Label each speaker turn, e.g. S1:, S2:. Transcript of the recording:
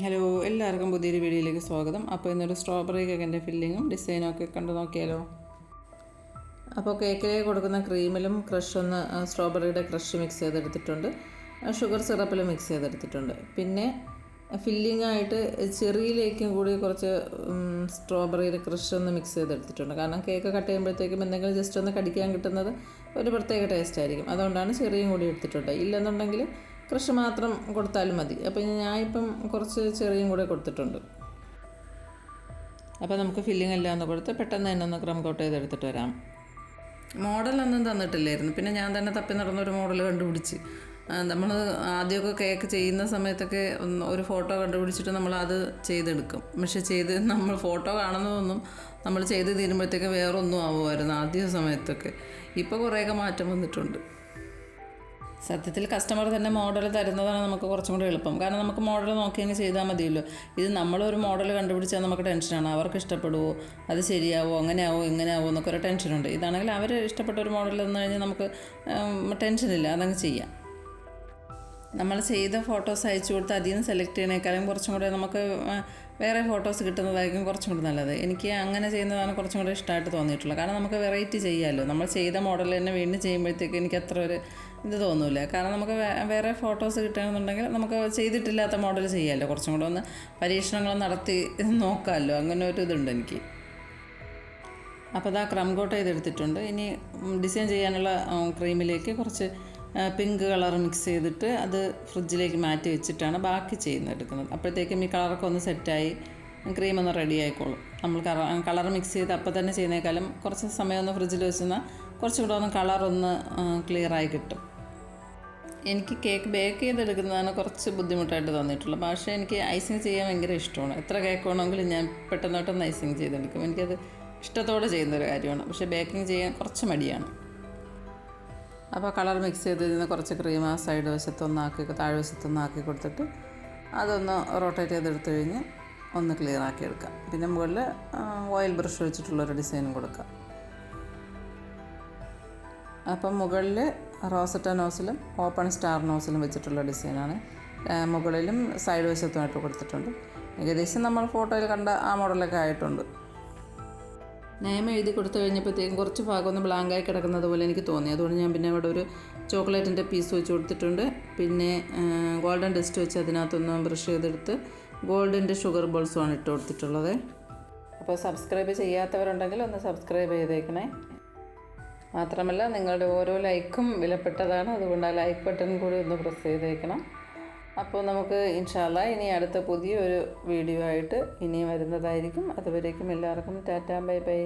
S1: Hello, എല്ലാവർക്കും പുതിയൊരു വീഡിയോയിലേക്ക് സ്വാഗതം. അപ്പോൾ ഇന്നൊരു സ്ട്രോബെറി കേക്കിൻ്റെ ഫില്ലിങ്ങും ഡിസൈനും ഒക്കെ കണ്ടു നോക്കിയാലോ. അപ്പോൾ കേക്കിലേക്ക് കൊടുക്കുന്ന ക്രീമിലും ക്രഷൊന്ന് സ്ട്രോബെറിയുടെ ക്രഷ് മിക്സ് ചെയ്തെടുത്തിട്ടുണ്ട്, ഷുഗർ സിറപ്പിൽ മിക്സ് ചെയ്തെടുത്തിട്ടുണ്ട്. പിന്നെ ഫില്ലിങ്ങായിട്ട് ചെറിയിലേക്കും കൂടി കുറച്ച് സ്ട്രോബെറിയുടെ ക്രഷ് ഒന്ന് മിക്സ് ചെയ്തെടുത്തിട്ടുണ്ട്. കാരണം കേക്ക് കട്ട് ചെയ്യുമ്പോഴത്തേക്കും എന്തെങ്കിലും ജസ്റ്റ് ഒന്ന് കടിക്കാൻ കിട്ടുന്നത് ഒരു പ്രത്യേക ടേസ്റ്റ് ആയിരിക്കും. അതുകൊണ്ടാണ് ചെറിയും കൂടി എടുത്തിട്ടുണ്ട്. ഇല്ലെന്നുണ്ടെങ്കിൽ ക്രഷ് മാത്രം കൊടുത്താലും മതി. അപ്പോൾ ഞാനിപ്പം കുറച്ച് ചെറിയും കൂടെ കൊടുത്തിട്ടുണ്ട്. അപ്പോൾ നമുക്ക് ഫില്ലിംഗ് എല്ലാം ഒന്ന് കൊടുത്ത് പെട്ടെന്ന് തന്നെ ഒന്ന് ക്രം കോട്ട് ചെയ്തെടുത്തിട്ട് വരാം. മോഡലൊന്നും തന്നിട്ടില്ലായിരുന്നു. പിന്നെ ഞാൻ തന്നെ തപ്പി നടന്നൊരു മോഡൽ കണ്ടുപിടിച്ച്. നമ്മൾ ആദ്യമൊക്കെ കേക്ക് ചെയ്യുന്ന സമയത്തൊക്കെ ഒരു ഫോട്ടോ കണ്ടുപിടിച്ചിട്ട് നമ്മളത് ചെയ്തെടുക്കും. പക്ഷെ നമ്മൾ ഫോട്ടോ കാണുന്നതൊന്നും നമ്മൾ ചെയ്ത് തീരുമ്പോഴത്തേക്ക് വേറൊന്നും ആവുമായിരുന്നു ആദ്യ സമയത്തൊക്കെ. ഇപ്പോൾ കുറേയൊക്കെ മാറ്റം വന്നിട്ടുണ്ട്. സത്യത്തിൽ കസ്റ്റമർ തന്നെ മോഡൽ തരുന്നതാണ് നമുക്ക് കുറച്ചും കൂടി എളുപ്പം. കാരണം നമുക്ക് മോഡൽ നോക്കി അങ്ങ് ചെയ്താൽ മതിയല്ലോ. ഇത് നമ്മളൊരു മോഡൽ കണ്ടുപിടിച്ചാൽ നമുക്ക് ടെൻഷനാണ്. അവർക്ക് ഇഷ്ടപ്പെടുമോ, അത് ശരിയാവോ, അങ്ങനെയാവോ ഇങ്ങനെയാവോ എന്നൊക്കെ ഒരു ടെൻഷനുണ്ട്. ഇതാണെങ്കിൽ അവർ ഇഷ്ടപ്പെട്ട ഒരു മോഡൽ തന്നു കഴിഞ്ഞാൽ നമുക്ക് ടെൻഷനില്ല, അതങ്ങ് ചെയ്യാം. നമ്മൾ ചെയ്ത ഫോട്ടോസ് അയച്ചു കൊടുത്ത് അതിൽ നിന്ന് സെലക്ട് ചെയ്യണേക്കാളും കുറച്ചും കൂടെ നമുക്ക് വേറെ ഫോട്ടോസ് കിട്ടുന്നതായിരിക്കും കുറച്ചും കൂടി നല്ലത്. എനിക്ക് അങ്ങനെ ചെയ്യുന്നതാണ് കുറച്ചും കൂടെ ഇഷ്ടമായിട്ട് തോന്നിയിട്ടുള്ളത്. കാരണം നമുക്ക് വെറൈറ്റി ചെയ്യാമല്ലോ. നമ്മൾ ചെയ്ത മോഡൽ തന്നെ വീണ്ടും ചെയ്യുമ്പോഴത്തേക്ക് എനിക്ക് അത്ര ഒരു ഇത് തോന്നില്ല. കാരണം നമുക്ക് വേറെ ഫോട്ടോസ് കിട്ടുകയാണെന്നുണ്ടെങ്കിൽ നമുക്ക് ചെയ്തിട്ടില്ലാത്ത മോഡൽ ചെയ്യാമല്ലോ. കുറച്ചും കൂടെ ഒന്ന് പരീക്ഷണങ്ങൾ നടത്തി നോക്കാമല്ലോ. അങ്ങനെ ഒരു ഇതുണ്ട് എനിക്ക്. അപ്പോൾ അതാ ക്രം കോട്ട് ചെയ്തെടുത്തിട്ടുണ്ട്. ഇനി ഡിസൈൻ ചെയ്യാനുള്ള ക്രീമിലേക്ക് കുറച്ച് പിങ്ക് കളർ മിക്സ് ചെയ്തിട്ട് അത് ഫ്രിഡ്ജിലേക്ക് മാറ്റി വെച്ചിട്ടാണ് ബാക്കി എടുക്കുന്നത്. അപ്പോഴത്തേക്കും ഈ കളറൊക്കെ ഒന്ന് സെറ്റായി ക്രീമൊന്ന് റെഡി ആയിക്കോളും. നമ്മൾ കളർ മിക്സ് ചെയ്ത് അപ്പോൾ തന്നെ ചെയ്യുന്നേക്കാളും കുറച്ച് സമയം ഒന്ന് ഫ്രിഡ്ജിൽ വെച്ചെന്നാൽ കുറച്ചും കൂടെ ഒന്ന് കളറൊന്ന് ക്ലിയറായി കിട്ടും. എനിക്ക് കേക്ക് ബേക്ക് ചെയ്തെടുക്കുന്നതാണ് കുറച്ച് ബുദ്ധിമുട്ടായിട്ട് തോന്നിയിട്ടുള്ളത്. പക്ഷേ എനിക്ക് ഐസിങ് ചെയ്യാൻ ഭയങ്കര ഇഷ്ടമാണ്. എത്ര കേക്ക് വേണമെങ്കിലും ഞാൻ പെട്ടെന്ന് ഐസിങ് ചെയ്തെടുക്കും. എനിക്കത് ഇഷ്ടത്തോടെ ചെയ്യുന്നൊരു കാര്യമാണ്. പക്ഷേ ബേക്കിംഗ് ചെയ്യാൻ കുറച്ച് മടിയാണ്. അപ്പോൾ കളർ മിക്സ് ചെയ്തിരുന്ന കുറച്ച് ക്രീം ആ സൈഡ് വശത്തൊന്നാക്കി താഴ്വശത്തൊന്നാക്കി കൊടുത്തിട്ട് അതൊന്ന് റൊട്ടേറ്റ് ചെയ്തെടുത്ത് കഴിഞ്ഞ് ഒന്ന് ക്ലിയർ ആക്കി എടുക്കാം. പിന്നെ മുകളിൽ ഓയിൽ ബ്രഷ് വെച്ചിട്ടുള്ളൊരു ഡിസൈനും കൊടുക്കാം. അപ്പം മുകളിൽ റോസറ്റ നോസിലും ഓപ്പൺ സ്റ്റാർ നോസിലും വെച്ചിട്ടുള്ള ഡിസൈനാണ്. മുകളിലും സൈഡ് വശത്തുമായിട്ട് കൊടുത്തിട്ടുണ്ട്. ഏകദേശം നമ്മൾ ഫോട്ടോയിൽ കണ്ട ആ മോഡലൊക്കെ ആയിട്ടുണ്ട്. നെയിം എഴുതി കൊടുത്തു കഴിഞ്ഞപ്പോഴത്തേക്കും കുറച്ച് ഭാഗം ഒന്ന് ബ്ലാങ്കായി കിടക്കുന്നത് പോലെ എനിക്ക് തോന്നി. അതുകൊണ്ട് ഞാൻ പിന്നെ അവിടെ ഒരു ചോക്ലേറ്റിൻ്റെ പീസ് വെച്ച് കൊടുത്തിട്ടുണ്ട്. പിന്നെ ഗോൾഡൻ ഡസ്റ്റ് വെച്ച് അതിനകത്തൊന്ന് ബ്രഷ് ചെയ്തെടുത്ത് ഗോൾഡിൻ്റെ ഷുഗർ ബോൾസുമാണ് ഇട്ട് കൊടുത്തിട്ടുള്ളത്. അപ്പോൾ സബ്സ്ക്രൈബ് ചെയ്യാത്തവരുണ്ടെങ്കിൽ ഒന്ന് സബ്സ്ക്രൈബ് ചെയ്തേക്കണേ. മാത്രമല്ല നിങ്ങളുടെ ഓരോ ലൈക്കും വിലപ്പെട്ടതാണ്. അതുകൊണ്ട് ആ ലൈക്ക് ബട്ടൺ കൂടി ഒന്ന് പ്രസ് ചെയ്തേക്കണം. അപ്പോൾ നമുക്ക് ഇൻഷാ അല്ലാഹ് ഇനി അടുത്ത പുതിയൊരു വീഡിയോ ആയിട്ട് ഇനിയും വരുന്നതായിരിക്കും. അതുവരേക്കും എല്ലാവർക്കും ടാറ്റാ, ബൈ ബൈ.